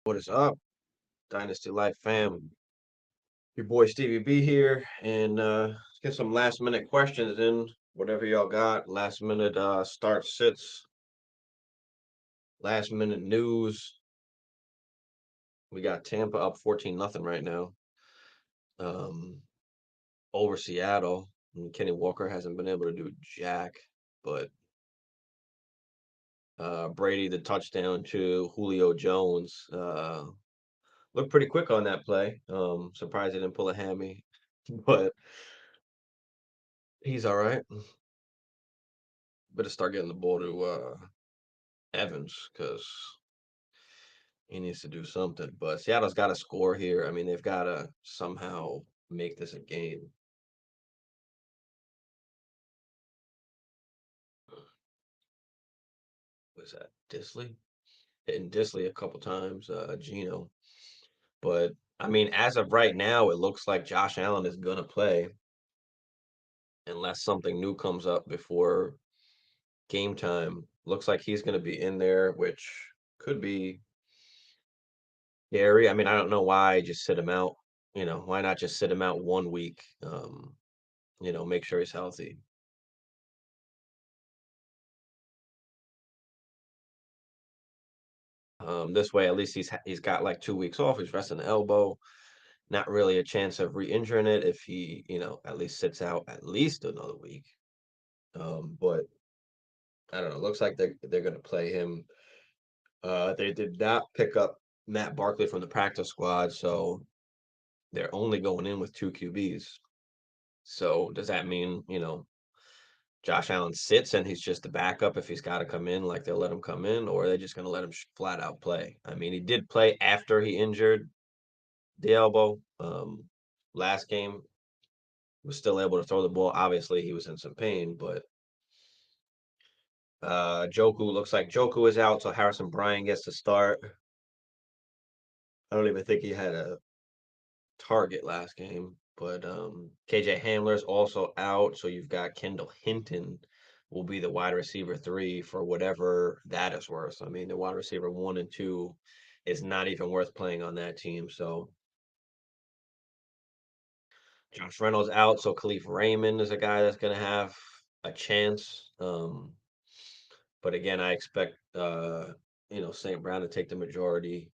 What is up, Dynasty Life fam? Your boy Stevie B here, and let's get some last minute questions in. Whatever y'all got, last minute start sits, last minute news. We got Tampa up 14-0 right now, um, over Seattle. And Kenny Walker hasn't been able to do jack, but Brady the touchdown to Julio Jones looked pretty quick on that play. Surprised he didn't pull a hammy, but he's all right. Better start getting the ball to Evans because he needs to do something. But Seattle's got to score here. I mean, they've got to somehow make this a game. Was that Disley? Hitting Disley a couple times, Gino. But I mean, as of right now, it looks like Josh Allen is gonna play unless something new comes up before game time. Looks like he's gonna be in there, which could be scary. I mean, I don't know why just sit him out. Why not just sit him out 1 week? Make sure he's healthy. This way, at least he's got like 2 weeks off. He's resting the elbow. Not really a chance of re-injuring it if he, at least sits out at least another week. But I don't know. Looks like they're gonna play him. They did not pick up Matt Barkley from the practice squad, so they're only going in with two QBs. So does that mean, Josh Allen sits and he's just the backup if he's got to come in, like they'll let him come in, or are they just going to let him flat out play? I mean, he did play after he injured the elbow. Last game was still able to throw the ball. Obviously, he was in some pain, but Joku looks like Joku is out, so Harrison Bryant gets to start. I don't even think he had a target last game, but KJ Hamler's also out, so you've got Kendall Hinton will be the wide receiver 3 for whatever that is worth. I mean, the wide receiver 1 and 2 is not even worth playing on that team. So Josh Reynolds out, so Khalif Raymond is a guy that's going to have a chance. But again, I expect St. Brown to take the majority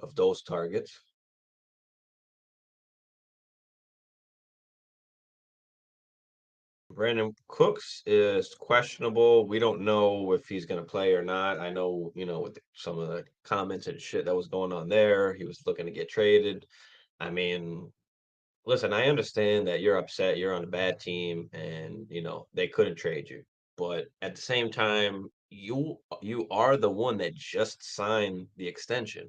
of those targets. Brandon Cooks is questionable. We don't know if he's going to play or not. I know, with some of the comments and shit that was going on there, he was looking to get traded. I mean, listen, I understand that you're upset, you're on a bad team, and they couldn't trade you. But at the same time, you are the one that just signed the extension.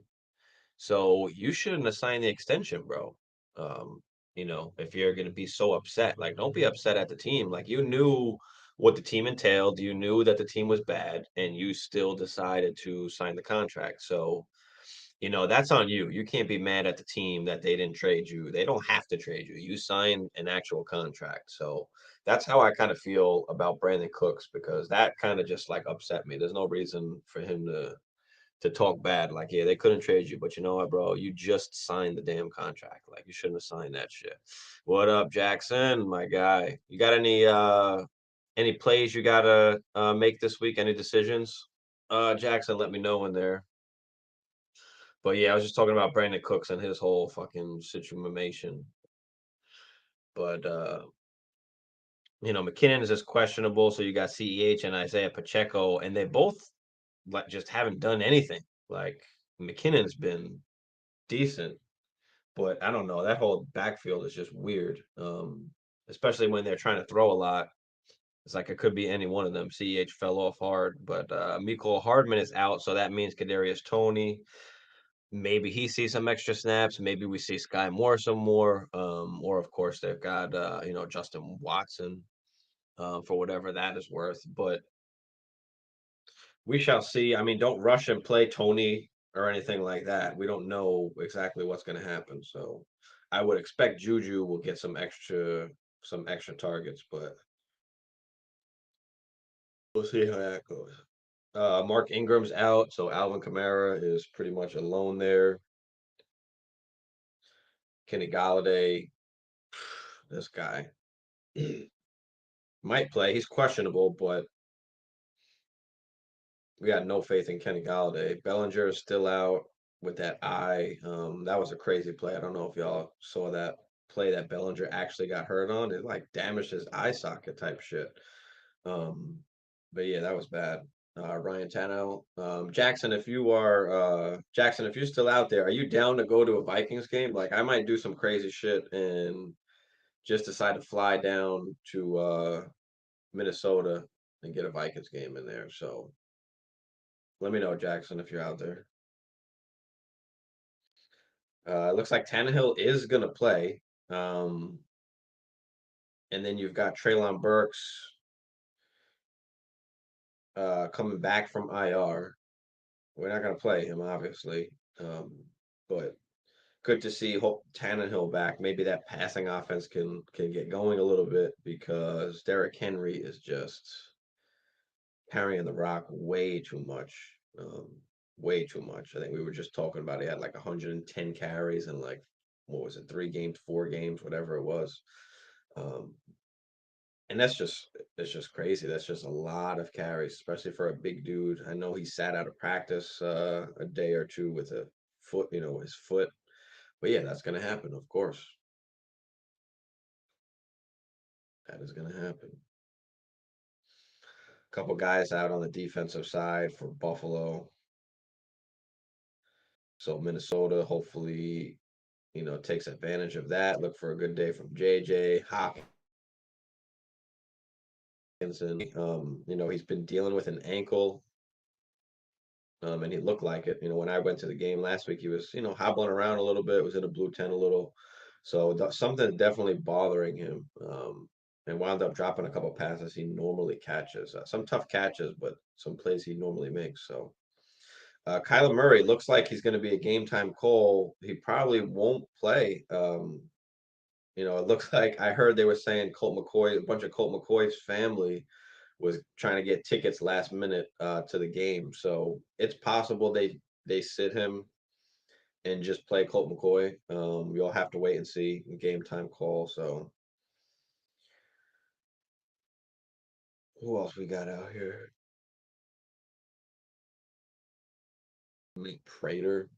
So you shouldn't have signed the extension, bro. Um, if you're gonna be so upset, like don't be upset at the team. Like you knew what the team entailed, you knew that the team was bad, and you still decided to sign the contract. So, that's on you. You can't be mad at the team that they didn't trade you. They don't have to trade you. You signed an actual contract. So that's how I kind of feel about Brandon Cooks because that kind of just like upset me. There's no reason for him to talk bad. Like, yeah, they couldn't trade you, but you know what, bro? You just signed the damn contract. Like, you shouldn't have signed that shit. What up, Jackson, my guy? You got any plays you gotta make this week? Any decisions? Jackson, let me know in there. But yeah, I was just talking about Brandon Cooks and his whole fucking situation. But McKinnon is just questionable. So you got CEH and Isaiah Pacheco, and they both like just haven't done anything. Like McKinnon's been decent, but I don't know. That whole backfield is just weird. Especially when they're trying to throw a lot. It's like it could be any one of them. CH fell off hard, but Miko Hardman is out, so that means Kadarius Tony. Maybe he sees some extra snaps. Maybe we see Sky Moore some more. Or of course they've got Justin Watson for whatever that is worth. But we shall see. I mean, don't rush and play Tony or anything like that. We don't know exactly what's going to happen. So I would expect Juju will get some extra targets, but we'll see how that goes. Mark Ingram's out, so Alvin Kamara is pretty much alone there. Kenny Galladay, this guy might play. He's questionable, but we got no faith in Kenny Galladay. Bellinger is still out with that eye. That was a crazy play. I don't know if y'all saw that play that Bellinger actually got hurt on. It like damaged his eye socket type shit. Um, but yeah, that was bad. Ryan Tannehill. Jackson, if you are Jackson, if you're still out there, are you down to go to a Vikings game? Like I might do some crazy shit and just decide to fly down to Minnesota and get a Vikings game in there. So let me know, Jackson, if you're out there. It looks like Tannehill is gonna play. Um, and then you've got Traylon Burks coming back from IR. We're not gonna play him, obviously. But good to see Tannehill back. Maybe that passing offense can get going a little bit because Derrick Henry is just carrying the rock way too much. Way too much. I think we were just talking about he had like 110 carries and like what was it, 3 games, 4 games, whatever it was. Um, and that's just crazy. That's just a lot of carries, especially for a big dude. I know he sat out of practice a day or two with a foot, his foot. But yeah, that's gonna happen, of course. That is gonna happen. A couple guys out on the defensive side for Buffalo. So Minnesota hopefully, takes advantage of that. Look for a good day from JJ Hopkinson. He's been dealing with an ankle. And he looked like it. When I went to the game last week, he was, hobbling around a little bit, was in a blue tent a little. So something definitely bothering him. And wound up dropping a couple passes he normally catches. Some tough catches, but some plays he normally makes. So Kyler Murray looks like he's going to be a game time call. He probably won't play. It looks like I heard they were saying Colt McCoy, a bunch of Colt McCoy's family was trying to get tickets last minute to the game. So it's possible they sit him and just play Colt McCoy. You'll have to wait and see game time call. So who else we got out here? Prater.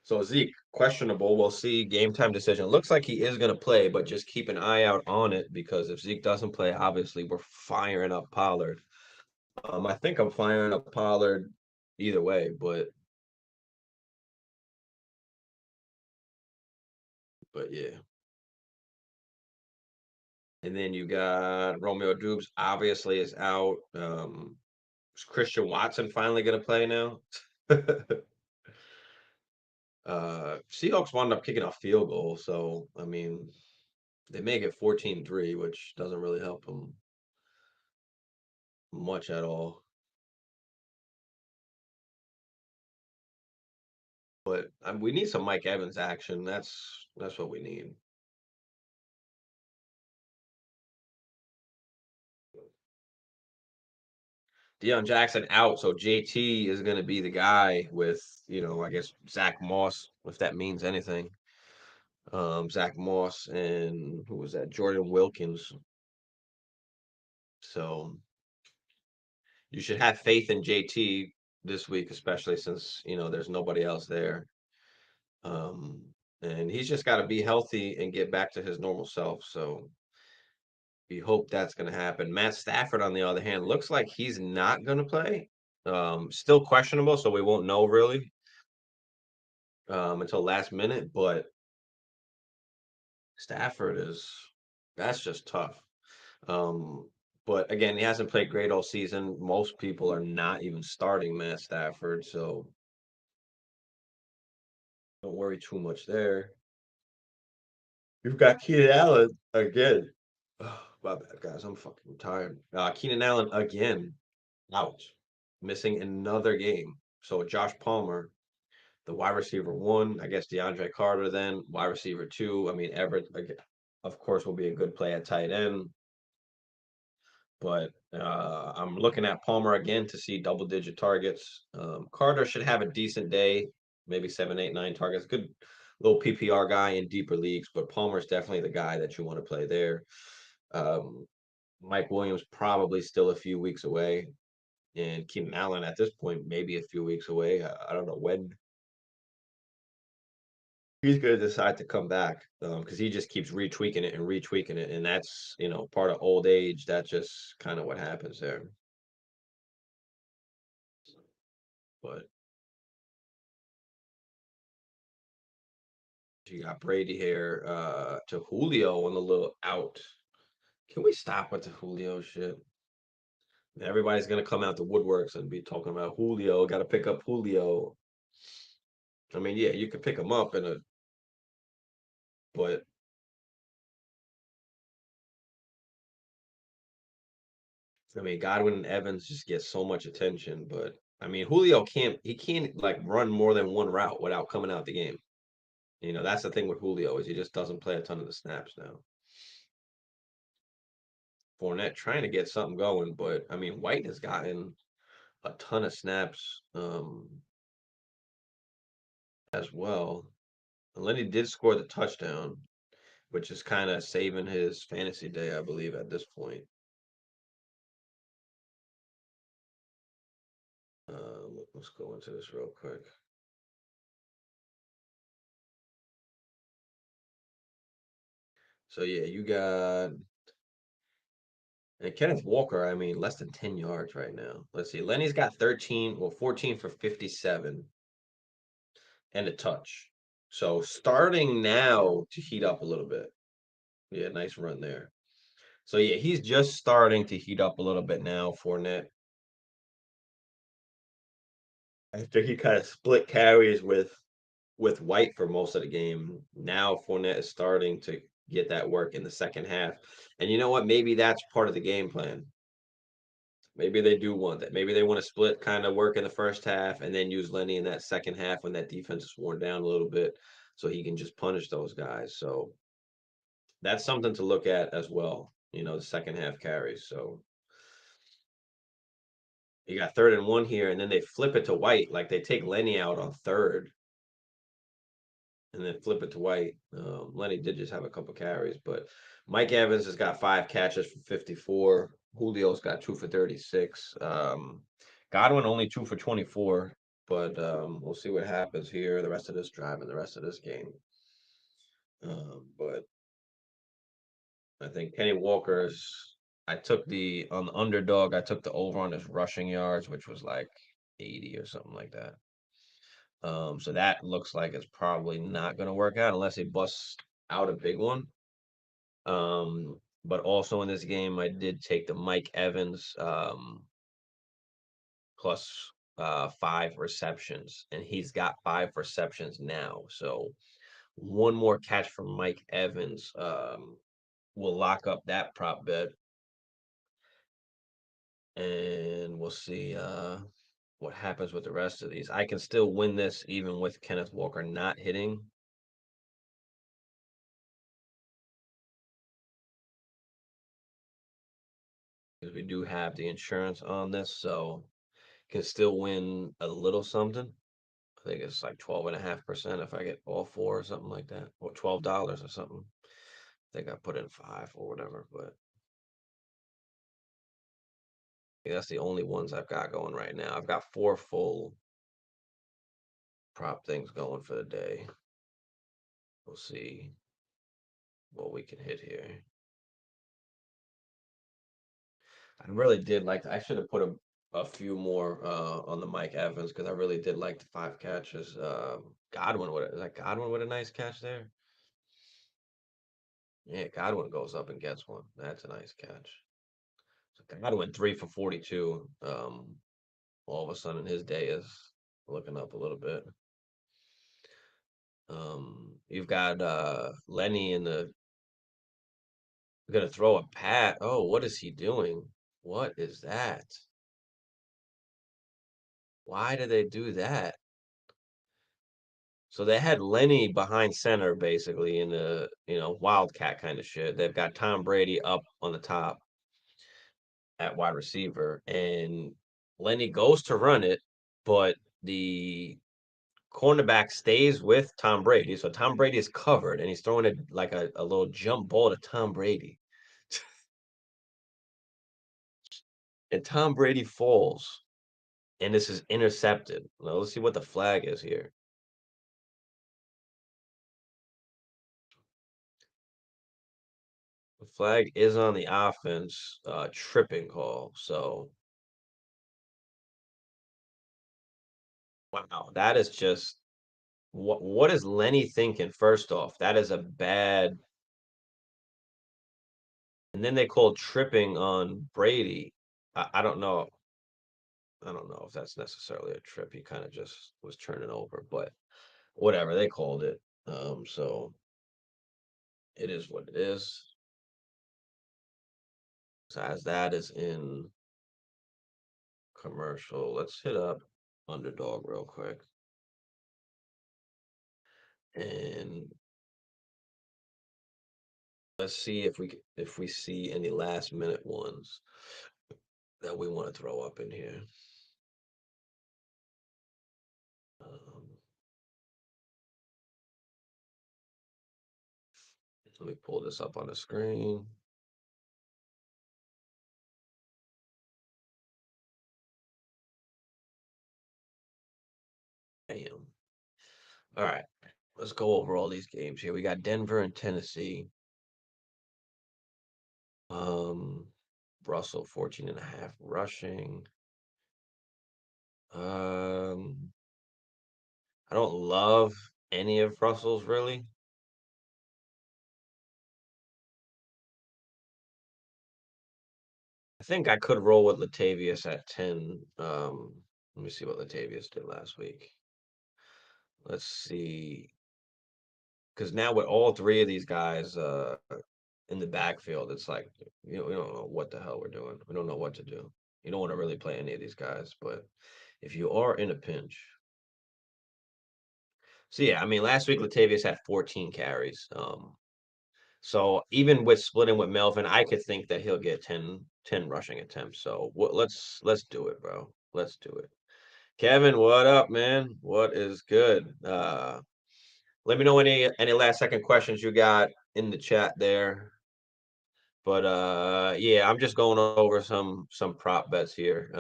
So Zeke, questionable. We'll see game time decision. Looks like he is going to play, but just keep an eye out on it because if Zeke doesn't play, obviously we're firing up Pollard. I think I'm firing up Pollard either way, but yeah. And then you got Romeo Dubes obviously is out. Is Christian Watson finally going to play now? Seahawks wound up kicking a field goal, so I mean they make it 14-3, which doesn't really help them much at all. But we need some Mike Evans action. That's what we need. Deion Jackson out, so JT is going to be the guy with I guess Zach Moss, if that means anything. Zach Moss and who was that? Jordan Wilkins. So you should have faith in JT this week, especially since there's nobody else there. Um, and he's just got to be healthy and get back to his normal self. So we hope that's going to happen. Matt Stafford, on the other hand, looks like he's not going to play. Still questionable, so we won't know really until last minute. But Stafford that's just tough. Um, but again, he hasn't played great all season. Most people are not even starting Matt Stafford, so don't worry too much there. You've got Keenan Allen again. Oh, my bad, guys. I'm fucking tired. Keenan Allen again out, missing another game. So Josh Palmer, the wide receiver one, I guess DeAndre Carter then wide receiver two. I mean Everett, of course, will be a good play at tight end. But I'm looking at Palmer again to see double-digit targets. Carter should have a decent day, maybe 7, 8, 9 targets. Good little PPR guy in deeper leagues, but Palmer's definitely the guy that you want to play there. Um, Mike Williams probably still a few weeks away, and Keenan Allen at this point maybe a few weeks away. I don't know when he's going to decide to come back because he just keeps retweaking it and retweaking it, and that's part of old age. That's just kind of what happens there. But you got Brady here to Julio on the little out. Can we stop with the Julio shit? Everybody's gonna come out the woodworks and be talking about Julio. Got to pick up Julio. I mean, yeah, you could pick him up in a, but I mean, Godwin and Evans just get so much attention. But I mean, Julio can't. He can't like run more than one route without coming out the game. That's the thing with Julio is he just doesn't play a ton of the snaps now. Fournette trying to get something going, but I mean, White has gotten a ton of snaps as well. And Lenny did score the touchdown, which is kind of saving his fantasy day, I believe, at this point. Let's go into this real quick. So yeah, you got and Kenneth Walker. I mean, less than 10 yards right now. Let's see. Lenny's got 13, well, 14 for 57 and a touch. So starting now to heat up a little bit. Yeah, nice run there. So yeah, he's just starting to heat up a little bit now, Fournette. After he kind of split carries with White for most of the game. Now Fournette is starting to get that work in the second half. And you know what? Maybe that's part of the game plan. Maybe they do want that. Maybe they want to split kind of work in the first half and then use Lenny in that second half when that defense is worn down a little bit so he can just punish those guys. So that's something to look at as well, the second half carries. So you got 3rd and 1 here, and then they flip it to White. Like they take Lenny out on 3rd and then flip it to White. Lenny did just have a couple carries, but Mike Evans has got 5 catches for 54. Julio's got 2 for 36. Godwin only 2 for 24, but we'll see what happens here the rest of this drive and the rest of this game. But I think Kenny Walker's. I took on the underdog. I took the over on his rushing yards, which was like 80 or something like that. So that looks like it's probably not going to work out unless he busts out a big one. But also in this game, I did take the Mike Evans plus 5 receptions, and he's got 5 receptions now. So one more catch from Mike Evans will lock up that prop bet, and we'll see what happens with the rest of these. I can still win this even with Kenneth Walker not hitting. Because we do have the insurance on this, so can still win a little something. I think it's like 12.5% if I get all 4 or something like that, or $12 or something. I think I put in 5 or whatever, but that's the only ones I've got going right now. I've got 4 full prop things going for the day. We'll see what we can hit here. I really did like. I should have put a few more on the Mike Evans because I really did like the 5 catches. Godwin with like Godwin with a nice catch there. Yeah, Godwin goes up and gets one. That's a nice catch. So Godwin 3 for 42. All of a sudden his day is looking up a little bit. You've got Lenny in the gonna throw a pat. Oh, what is he doing? What is that? Why did they do that? So they had Lenny behind center basically in the wildcat kind of shit. They've got Tom Brady up on the top, at wide receiver, and Lenny goes to run it, but the cornerback stays with Tom Brady. So Tom Brady is covered, and he's throwing it like a little jump ball to Tom Brady. And Tom Brady falls, and this is intercepted. Now, let's see what the flag is here. The flag is on the offense, tripping call. So, wow, that is just what is Lenny thinking? First off, that is a bad. And then they called tripping on Brady. I don't know. I don't know if that's necessarily a trip. He kind of just was turning over, but whatever they called it. So it is what it is. So as that is in commercial, let's hit up Underdog real quick and let's see if we see any last minute ones that we want to throw up in here. Um, Let me pull this up on the screen. Damn. All right. Let's go over all these games here. We got Denver and Tennessee. Um, Russell 14.5 rushing. Um, I don't love any of Russell's really. I think I could roll with Latavius at 10. Let me see what Latavius did last week. Let's see. Because now with all three of these guys in the backfield, it's like we don't know what the hell we're doing. We don't know what to do. You don't want to really play any of these guys, but if you are in a pinch, so yeah, I mean last week Latavius had 14 carries. So even with splitting with Melvin, I could think that he'll get 10 rushing attempts. So let's do it, bro. Let's do it. Kevin, what up, man? What is good? Let me know any last second questions you got in the chat there. But yeah, I'm just going over some prop bets here.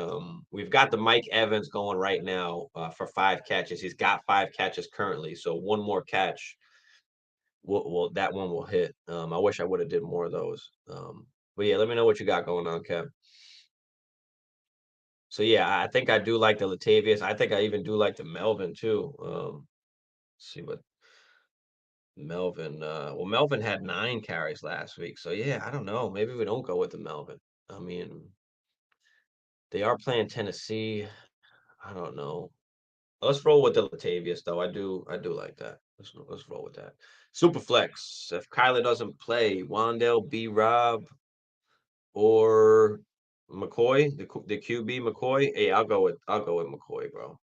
We've got the Mike Evans going right now for 5 catches. He's got 5 catches currently, so one more catch will that one will hit. I wish I would have did more of those. But yeah, let me know what you got going on, Kev. So yeah, I think I do like the Latavius. I think I even do like the Melvin too. Let's see what Melvin. Well, Melvin had 9 carries last week, so yeah, I don't know. Maybe we don't go with the Melvin. I mean, they are playing Tennessee. I don't know. Let's roll with the Latavius though. I do like that. Let's roll with that. Superflex. If Kyler doesn't play, Wandell, B. Rob, or McCoy, the QB McCoy. Hey, I'll go with McCoy, bro.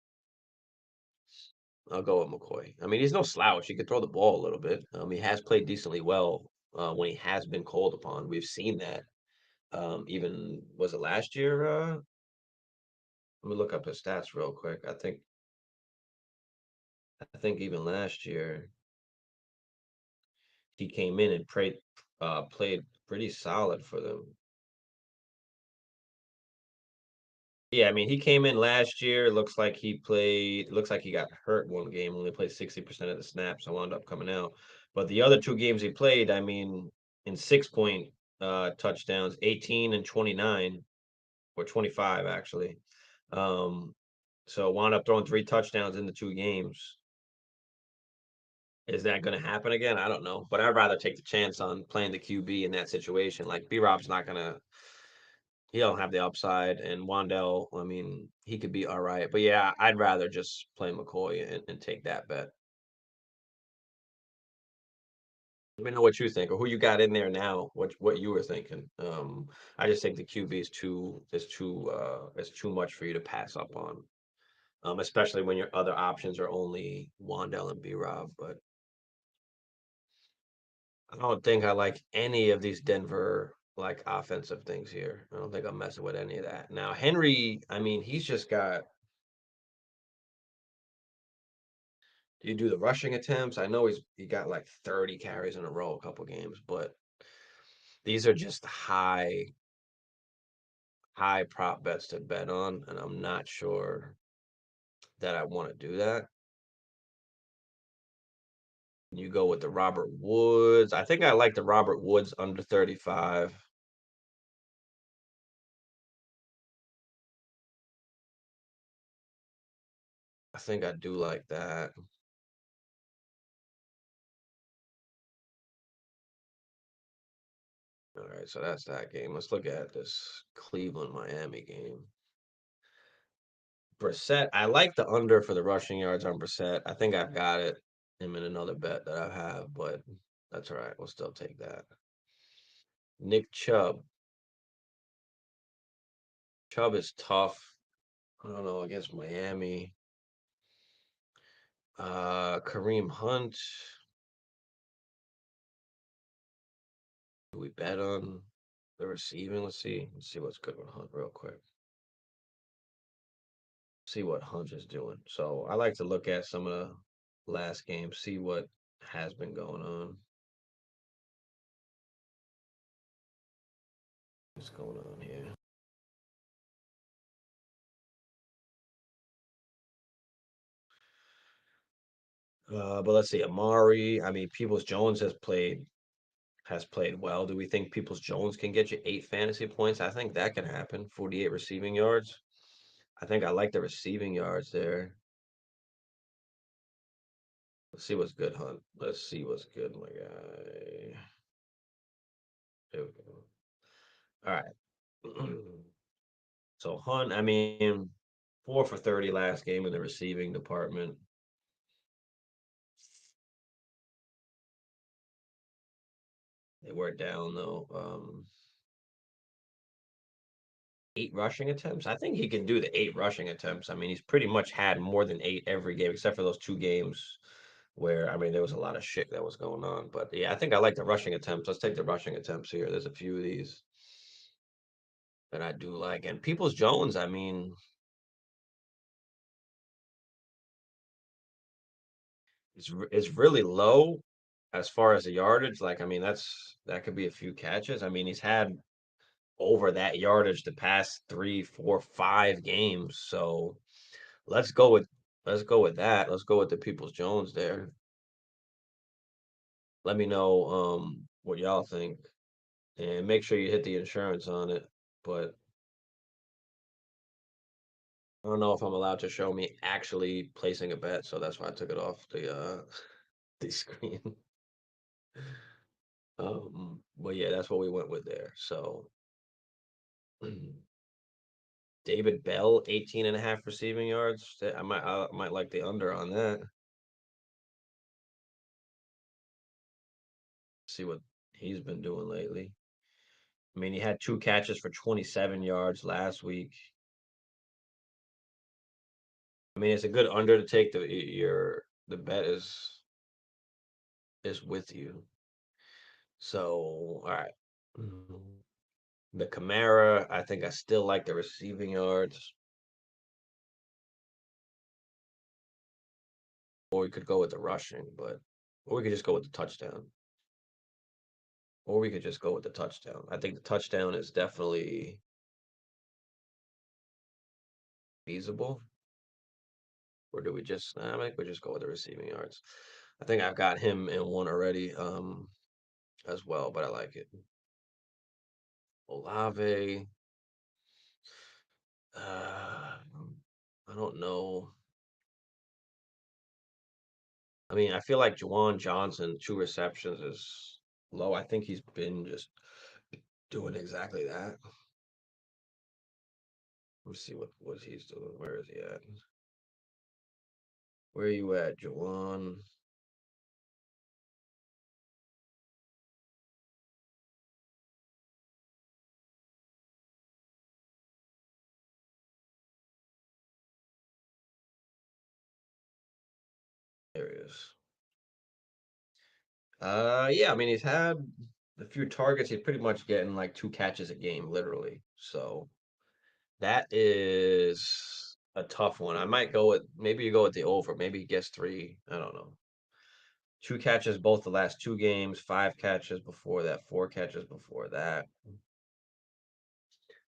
I'll go with McCoy. I mean, he's no slouch. He can throw the ball a little bit. He has played decently well when he has been called upon. We've seen that. Even was it last year? Let me look up his stats real quick. I think even last year he came in and played pretty solid for them. Yeah, I mean, he came in last year. Looks like he got hurt one game, only played 60% of the snaps and wound up coming out. But the other 2 games he played, I mean, in 6 point touchdowns, 18 and 29, or 25 actually. Um, so wound up throwing 3 touchdowns in the 2 games. Is that going to happen again? I don't know, but I'd rather take the chance on playing the QB in that situation. Like B Rob's not going to he don't have the upside, and Wandell, I mean, he could be all right. But yeah, I'd rather just play McCoy and take that bet. Let me know what you think, or who you got in there now. What you were thinking. I just think the QB is too much for you to pass up on. Especially when your other options are only Wandell and B Rob. But I don't think I like any of these Denver like offensive things here. I don't think I'm messing with any of that. Now Henry, I mean, he's just got. Do you do the rushing attempts? I know he got like 30 carries in a row a couple games, but these are just high prop bets to bet on, and I'm not sure that I want to do that. You go with the Robert Woods. I think I like the Robert Woods under 35. I think I do like that. All right, so that's that game. Let's look at this Cleveland Miami game. Brissett, I like the under for the rushing yards on Brissett. I think I've got him in another bet that I have, but that's all right. We'll still take that. Nick Chubb. Chubb is tough. I don't know against Miami. Kareem Hunt. Do we bet on the receiving? Let's see. Let's see what's good with Hunt real quick. See what Hunt is doing. So I like to look at some of the last games, see what has been going on. What's going on here? But let's see, Amari. I mean, Peoples Jones has played well. Do we think Peoples Jones can get you 8 fantasy points? I think that can happen. 48 receiving yards. I think I like the receiving yards there. Let's see what's good, Hunt. Let's see what's good, my guy. There we go. All right. So Hunt, I mean, 4 for 30 last game in the receiving department. They were down though. 8 rushing attempts. I think he can do the 8 rushing attempts. I mean, he's pretty much had more than 8 every game, except for those 2 games where I mean there was a lot of shit that was going on. But yeah, I think I like the rushing attempts. Let's take the rushing attempts here. There's a few of these that I do like. And Peoples Jones, I mean, it's really low as far as the yardage. Like, I mean, that could be a few catches. I mean, he's had over that yardage the past 3, 4, 5 games. So let's go with let's go with that. Let's go with the Peoples Jones there. Let me know what y'all think. And make sure you hit the insurance on it. But I don't know if I'm allowed to show me actually placing a bet, so that's why I took it off the screen. But yeah, that's what we went with there. So David Bell, 18 and a half receiving yards. I might like the under on that. See what he's been doing lately. I mean, he had 2 catches for 27 yards last week. I mean, it's a good under to take. The bet is with you. So, all right. The Camara, I think I still like the receiving yards. Or we could go with the rushing, or we could just go with the touchdown. Or we could just go with the touchdown. I think the touchdown is definitely feasible. Or do we just, I think we just go with the receiving yards. I think I've got him in one already as well, but I like it. Olave, uh, I don't know. I mean, I feel like Juwan Johnson, 2 receptions is low. I think he's been just doing exactly that. Let's see what he's doing. Where is he at? Where are you at, Juwan? There he is. Yeah, I mean the few targets, he's pretty much getting like 2 catches a game, literally. So that is a tough one. I might go with maybe you go with the over. Maybe he gets three. I don't know. 2 catches both the last 2 games, 5 catches before that, 4 catches before that.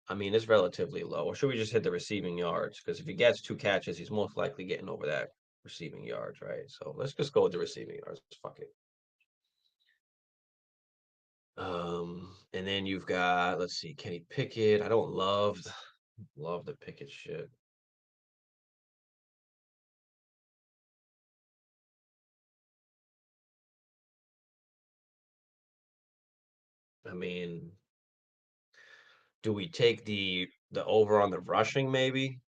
I mean, it's relatively low. Or should we just hit the receiving yards? Because if he gets 2 catches, he's most likely getting over that receiving yards, right? So let's just go with the receiving yards. Fuck it. And then you've got, let's see, Kenny Pickett. I don't love the Pickett shit. I mean, do we take the over on the rushing maybe?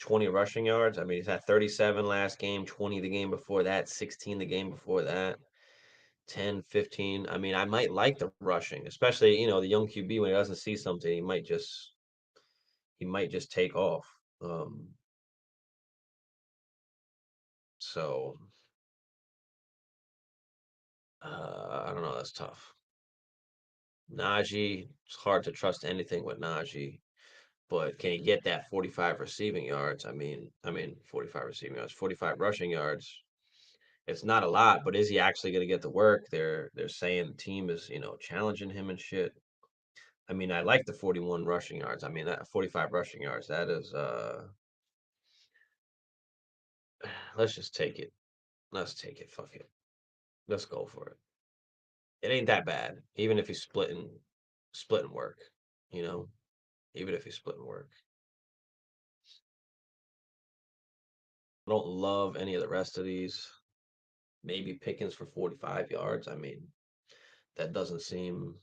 20 rushing yards. I mean, he's had 37 last game, 20 the game before that, 16 the game before that, 10, 15. I mean, I might like the rushing, especially, the young QB when he doesn't see something, he might just take off. Um, so I don't know, that's tough. Najee, it's hard to trust anything with Najee, but can he get that 45 receiving yards? I mean 45 receiving yards, 45 rushing yards. It's not a lot, but is he actually going to get the work? They're saying the team is, challenging him and shit. I mean, I like the 41 rushing yards. I mean, that 45 rushing yards, that is let's just take it. Let's take it. Fuck it. Let's go for it. It ain't that bad, even if he's splitting work, you know? Even if he's splitting work. I don't love any of the rest of these. Maybe Pickens for 45 yards. I mean, that doesn't seem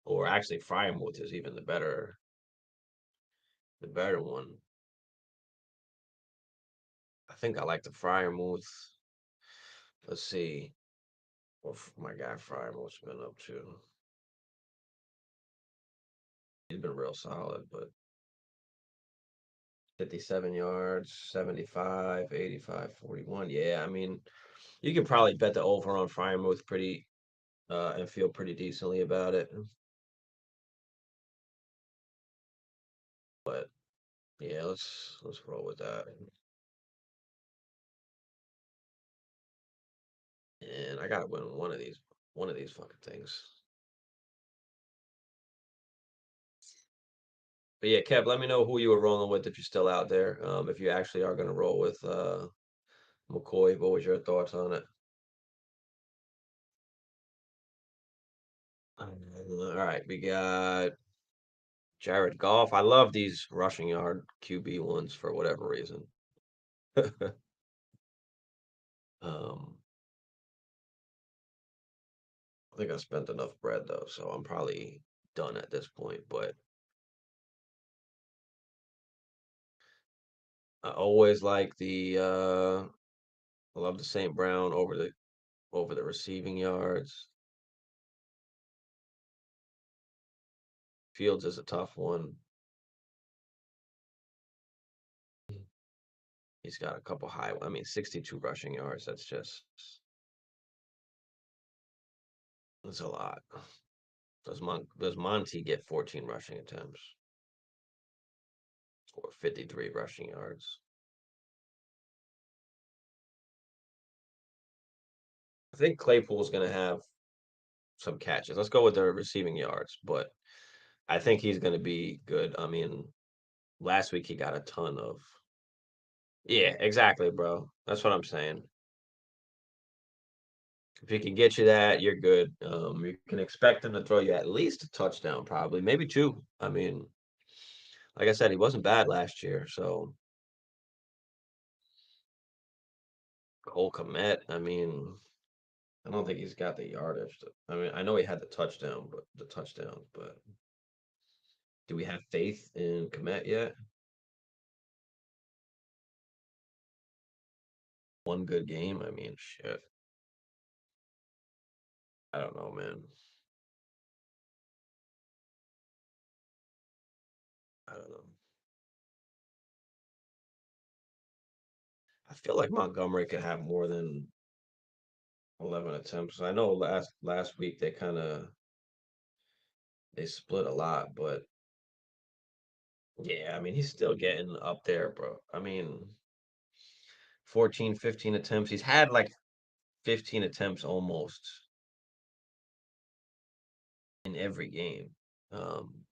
or actually Fryermuth is even the better one. I think I like the Fryermuth. Let's see what my guy Fryermuth's been up to. He's been real solid, but 57 yards, 75, 85, 41. Yeah, I mean, you could probably bet the over on Fryermuth pretty and feel pretty decently about it. But yeah, let's roll with that. And I gotta win one of these fucking things. But yeah, Kev, let me know who you were rolling with if you're still out there. If you actually are gonna roll with McCoy, what was your thoughts on it? All right, we got Jared Goff. I love these rushing yard QB ones for whatever reason. um, I think I spent enough bread though, so I'm probably done at this point. But I always like I love the St. Brown over the receiving yards. Fields is a tough one. He's got a couple high. I mean, 62 rushing yards. That's a lot. Does Monty get 14 rushing attempts or 53 rushing yards? I think Claypool's going to have some catches. Let's go with the receiving yards, but I think he's going to be good. I mean, last week he got a ton of. Yeah, exactly, bro. That's what I'm saying. If he can get you that, you're good. You can expect him to throw you at least a touchdown, probably, maybe two. I mean, like I said, he wasn't bad last year. So Cole Komet, I mean, I don't think he's got the yardage. I mean, I know he had the touchdowns, but do we have faith in Komet yet? One good game. I mean, shit. I don't know, man. I don't know. I feel like Montgomery could have more than 11 attempts. I know last week they kind of They split a lot, but yeah, I mean, he's still getting up there, bro. I mean, 14, 15 attempts. He's had like 15 attempts almost in every game. Um,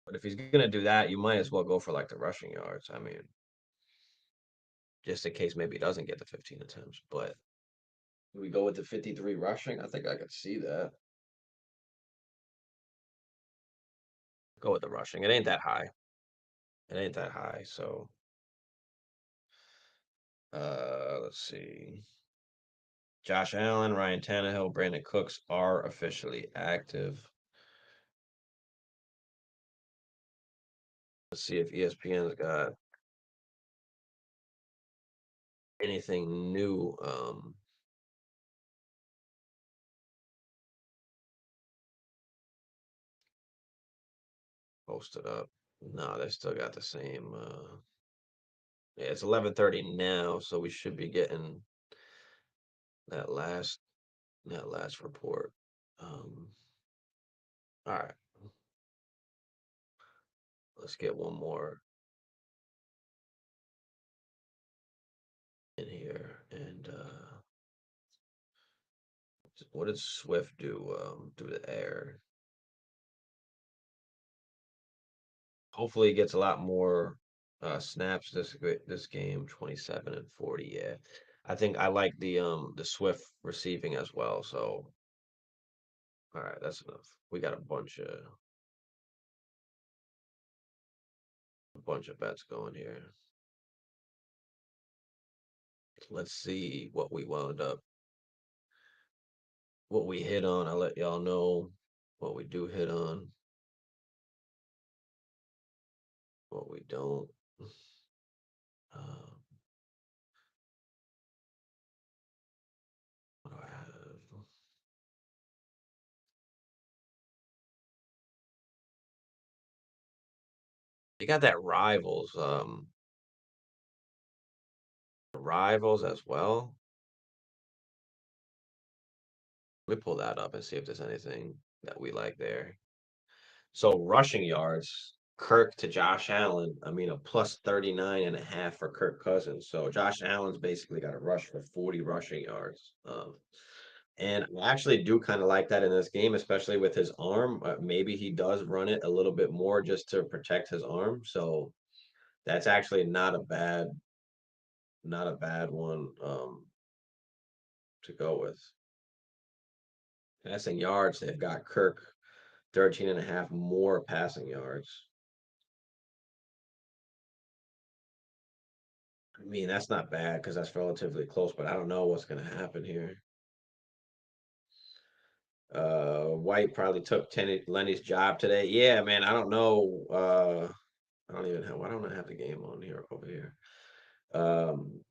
but if he's gonna do that, you might as well go for like the rushing yards. I mean, just in case maybe he doesn't get the 15 attempts. But do we go with the 53 rushing? I think I could see that. Go with the rushing. It ain't that high. It ain't that high. So let's see. Josh Allen, Ryan Tannehill, Brandon Cooks are officially active. Let's see if ESPN's got anything new. Posted up. No, they still got the same. Yeah, it's 11:30 now, so we should be getting that last that last report. Um, all right, let's get one more in here. And what did Swift do? Through the air. Hopefully, he gets a lot more snaps this game. 27 and 40. Yeah, I think I like the Swift receiving as well. So all right, that's enough. We got a bunch of bets going here. Let's see what we hit on. I'll let y'all know what we do hit on, what we don't. Um, what do I have? You got that rivals as well. Let me pull that up and see if there's anything that we like there. So rushing yards, Kirk to Josh Allen. I mean, a plus 39 and a half for Kirk Cousins. So Josh Allen's basically got a rush for 40 rushing yards. And I actually do kind of like that in this game, especially with his arm. Maybe he does run it a little bit more just to protect his arm. So that's actually not a bad one to go with. Passing yards, they've got Kirk 13 and a half more passing yards. I mean, that's not bad because that's relatively close, but I don't know what's going to happen here. White probably took Lenny's job today. Yeah, man, I don't know. I don't even have. Why don't I have the game on here over here? Um,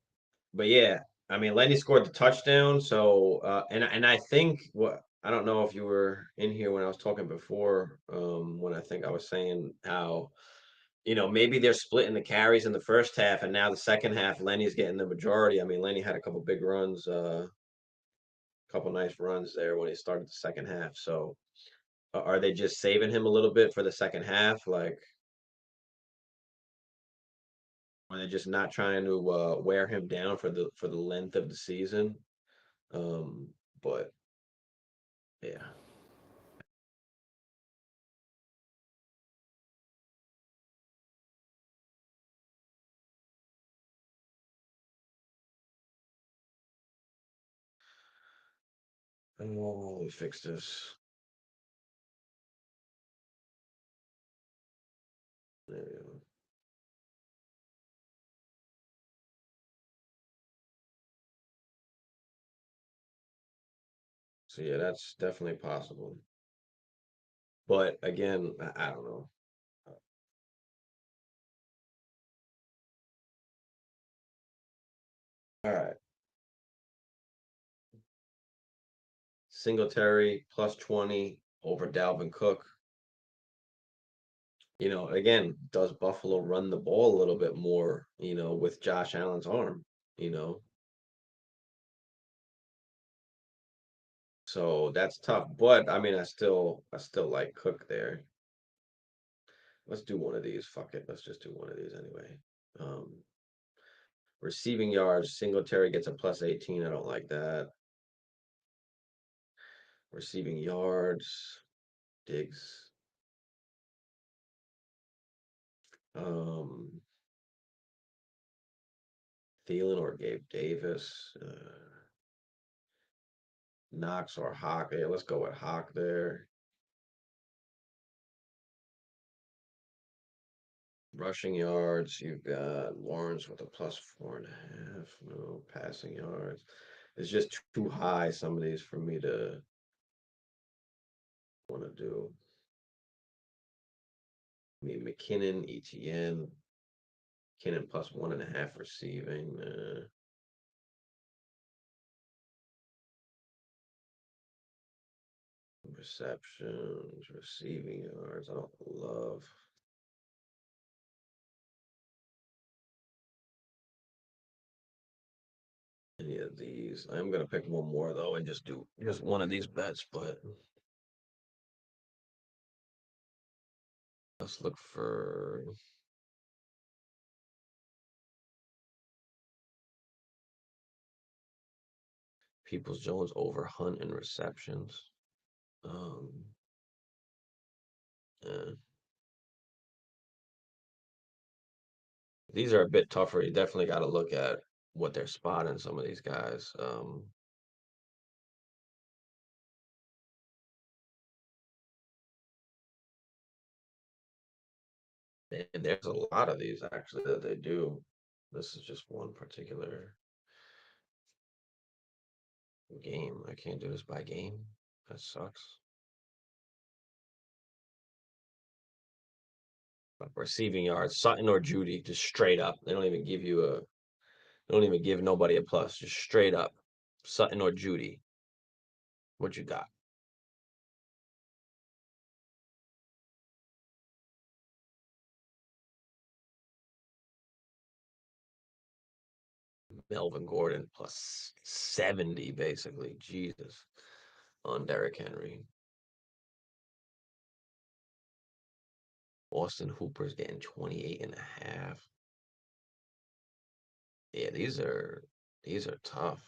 but yeah, I mean, Lenny scored the touchdown. So, and I think what I don't know if you were in here when I was talking before. When I think I was saying how maybe they're splitting the carries in the first half, and now the second half, Lenny's getting the majority. I mean, Lenny had a couple big runs, couple nice runs there when he started the second half. So, are they just saving him a little bit for the second half? Like, are they just not trying to wear him down for the length of the season? Um, but yeah, oh, we fix this. There we go. So yeah, that's definitely possible. But again, I don't know. All right, Singletary plus 20 over Dalvin Cook. Again, does Buffalo run the ball a little bit more, with Josh Allen's arm, you know? So that's tough. But I mean, I still like Cook there. Let's do one of these. Fuck it. Let's just do one of these anyway. Um, Receiving yards, Singletary gets a plus 18. I don't like that. Receiving yards, Diggs. Um, Thielen or Gabe Davis. Knox or Hawk. Yeah, let's go with Hawk there. Rushing yards, you've got Lawrence with a plus 4.5. No passing yards. It's just too high, some of these, for me to want to do. I mean, McKinnon, ETN, McKinnon plus 1.5 receiving. Receptions, receiving yards. I don't love any of these. I'm gonna pick one more though and just do just one of these bets, but let's look for Peoples Jones over Hunt and receptions. Um, eh. These are a bit tougher. You definitely got to look at what they're spotting some of these guys. And there's a lot of these actually that they do. This is just one particular game. I can't do this by game. That sucks. But receiving yards, Sutton or Judy, just straight up. They don't even give you a. They don't even give nobody a plus. Just straight up, Sutton or Judy. What you got? Melvin Gordon plus 70, basically. Jesus, on Derrick Henry. Austin Hooper's getting 28.5. Yeah, these are tough.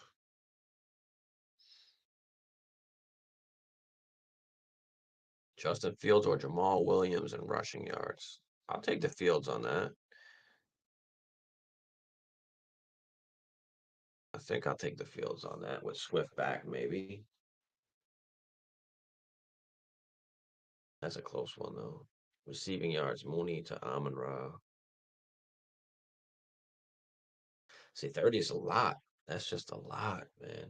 Justin Fields or Jamal Williams in rushing yards. I'll take the Fields on that. I think I'll take the Fields on that with Swift back, maybe. That's a close one though. Receiving yards, Mooney to Amon Ra. See, 30 is a lot. That's just a lot, man.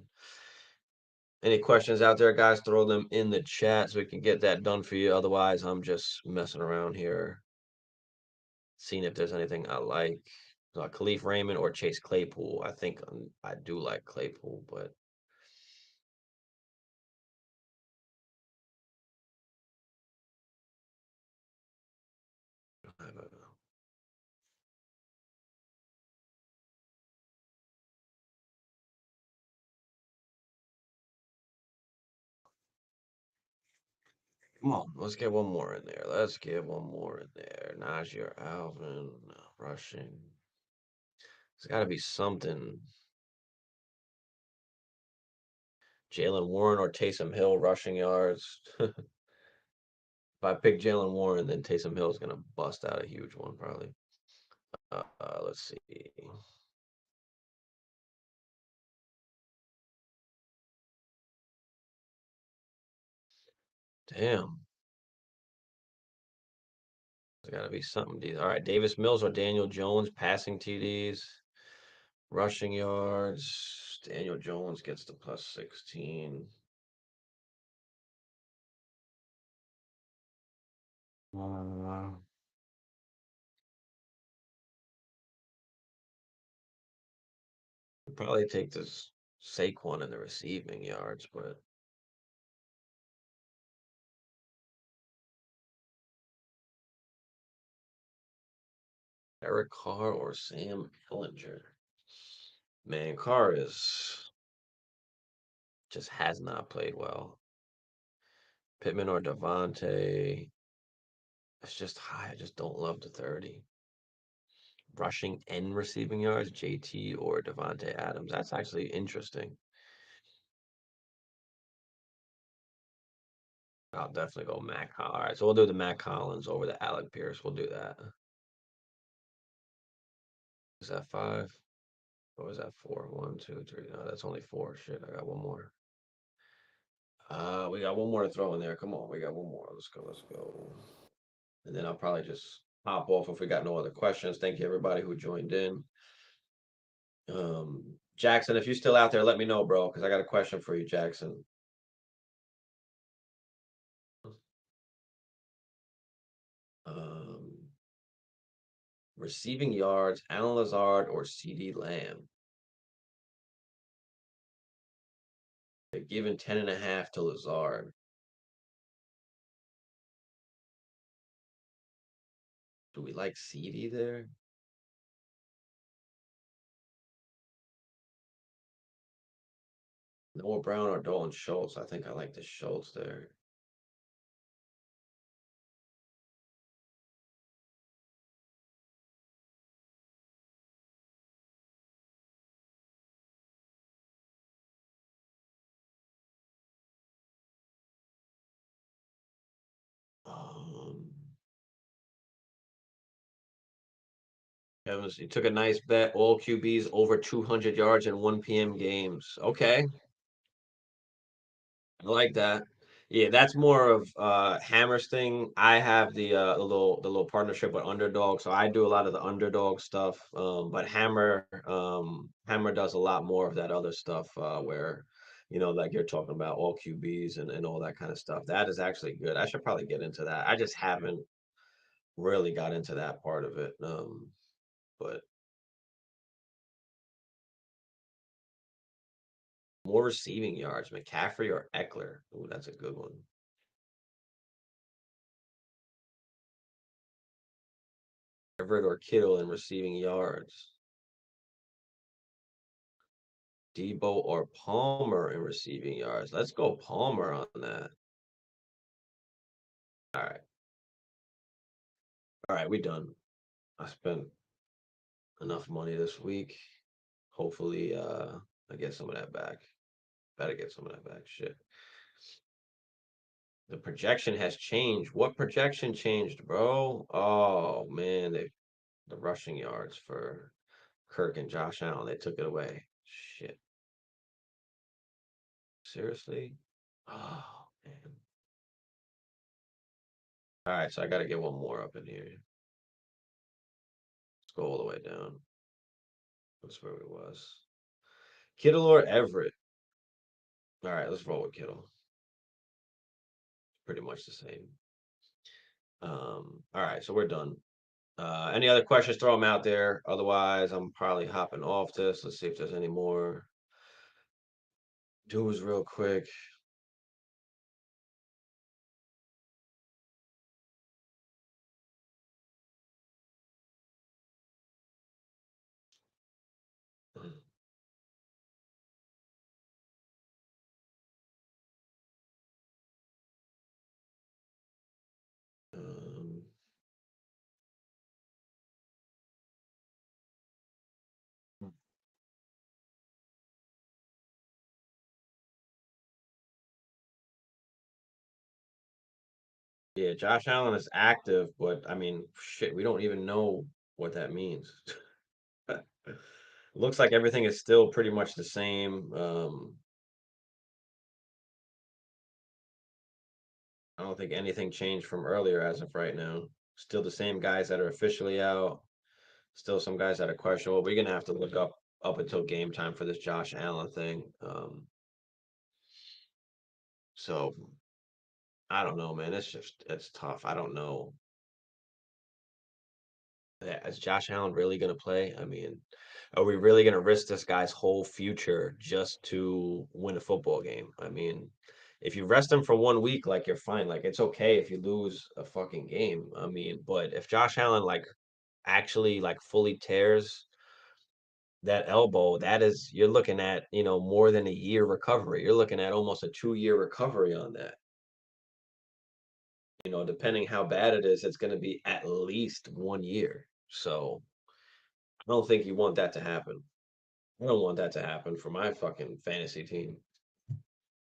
Any questions out there, guys? Throw them in the chat so we can get that done for you. Otherwise, I'm just messing around here, seeing if there's anything I like. Khalif Raymond or Chase Claypool. I think I do like Claypool, but I don't know. Come on, let's get one more in there. Let's get one more in there. Najee or Alvin rushing. There's got to be something. Jalen Warren or Taysom Hill rushing yards. If I pick Jalen Warren, then Taysom Hill is gonna bust out a huge one probably. Let's see. Damn, there's got to be something. All right, Davis Mills or Daniel Jones passing TDs, rushing yards. Daniel Jones gets the plus 16. Uh, Probably take this Saquon in the receiving yards, but Eric Carr or Sam Ellinger. Man, Carr is Just has not played well. Pittman or Devontae. It's just high. I just don't love the 30. Rushing and receiving yards, JT or Devontae Adams. That's actually interesting. I'll definitely go Matt Collins. All right, so we'll do the Matt Collins over the Alec Pierce. We'll do that. Is that five? Or was that four? One, two, three. No, that's only four. Shit, I got one more. We got one more to throw in there. Come on, we got one more. Let's go, let's go. And then I'll probably just hop off if we got no other questions. Thank you everybody who joined in. Jackson, if you're still out there, let me know, bro, because I got a question for you, Jackson. Um, Receiving yards, Alan Lazard or CD Lamb. They're giving 10.5 to Lazard. Do we like CD there? Noah Brown or Dolan Schultz? I think I like the Schultz there. Um, Evans, he took a nice bet. All QBs over 200 yards in 1 p.m. games. Okay, I like that. Yeah, that's more of Hammer's thing. I have the little partnership with Underdog, so I do a lot of the Underdog stuff. But Hammer does a lot more of that other stuff where like you're talking about all QBs and all that kind of stuff. That is actually good. I should probably get into that. I just haven't really got into that part of it. But more receiving yards, McCaffrey or Eckler. Ooh, that's a good one. Everett or Kittle in receiving yards. Debo or Palmer in receiving yards. Let's go Palmer on that. All right. All right, we done. I spent enough money this week. Hopefully, I get some of that back. Better get some of that back. Shit. The projection has changed. What projection changed, bro? Oh man, the rushing yards for Kirk and Josh Allen, they took it away. Shit. Seriously? Oh man. All right, so I got to get one more up in here. Let's go all the way down. That's where it was. Kittle or Everett? All right, let's roll with Kittle. Pretty much the same. All right, so we're done. Any other questions? Throw them out there. Otherwise, I'm probably hopping off this. Let's see if there's any more. Dudes, real quick. Um, yeah, Josh Allen is active, but I mean, shit, we don't even know what that means. Looks like everything is still pretty much the same. I don't think anything changed from earlier as of right now. Still the same guys that are officially out. Still some guys that are questionable. We're gonna have to look up until game time for this Josh Allen thing. So I don't know, man. It's tough. I don't know. Is Josh Allen really gonna play? I mean, are we really gonna risk this guy's whole future just to win a football game? I mean, if you rest him for 1 week, like you're fine. Like it's okay if you lose a fucking game. I mean, but if Josh Allen like actually like fully tears, that elbow, you're looking at, more than a year recovery. You're looking at almost a 2-year recovery on that. Depending how bad it is, it's going to be at least 1 year. So I don't think you want that to happen. I don't want that to happen for my fucking fantasy team,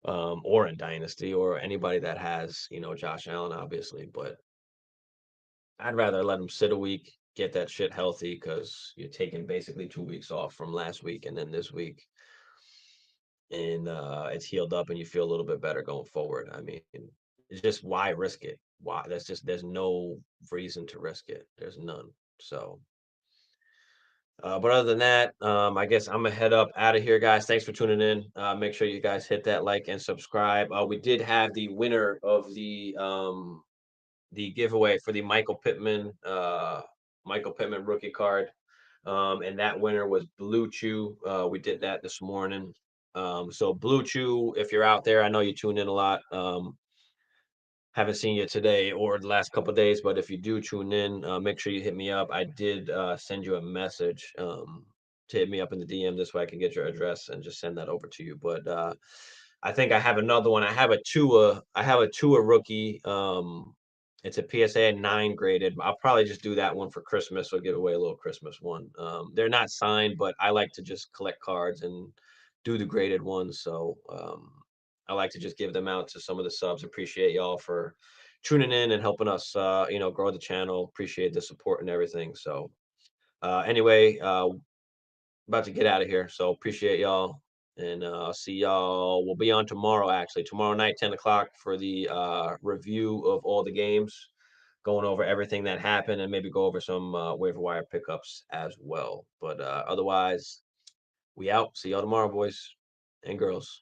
or in Dynasty, or anybody that has, Josh Allen, obviously. But I'd rather let him sit a week, get that shit healthy, because you're taking basically 2 weeks off from last week and then this week, and it's healed up, and you feel a little bit better going forward. I mean, it's just, why risk it? Why? There's no reason to risk it. There's none. So. But other than that, I guess I'm gonna head up out of here, guys. Thanks for tuning in. Make sure you guys hit that like and subscribe. We did have the winner of the giveaway for the Michael Pittman rookie card. And that winner was Blue Chew. We did that this morning. So Blue Chew, if you're out there, I know you tune in a lot. Haven't seen you today or the last couple of days, but if you do tune in, make sure you hit me up. I did send you a message, to hit me up in the DM. This way I can get your address and just send that over to you. But I think I have another one. I have a Tua rookie. It's a PSA 9 graded. I'll probably just do that one for Christmas, or give away a little Christmas one. They're not signed, but I like to just collect cards and do the graded ones. So I like to just give them out to some of the subs. Appreciate y'all for tuning in and helping us, grow the channel. Appreciate the support and everything. So anyway, about to get out of here. So appreciate y'all. And I'll see y'all. We'll be on tomorrow, actually. Tomorrow night, 10 o'clock, for the review of all the games, going over everything that happened, and maybe go over some waiver wire pickups as well. But otherwise, we out. See y'all tomorrow, boys and girls.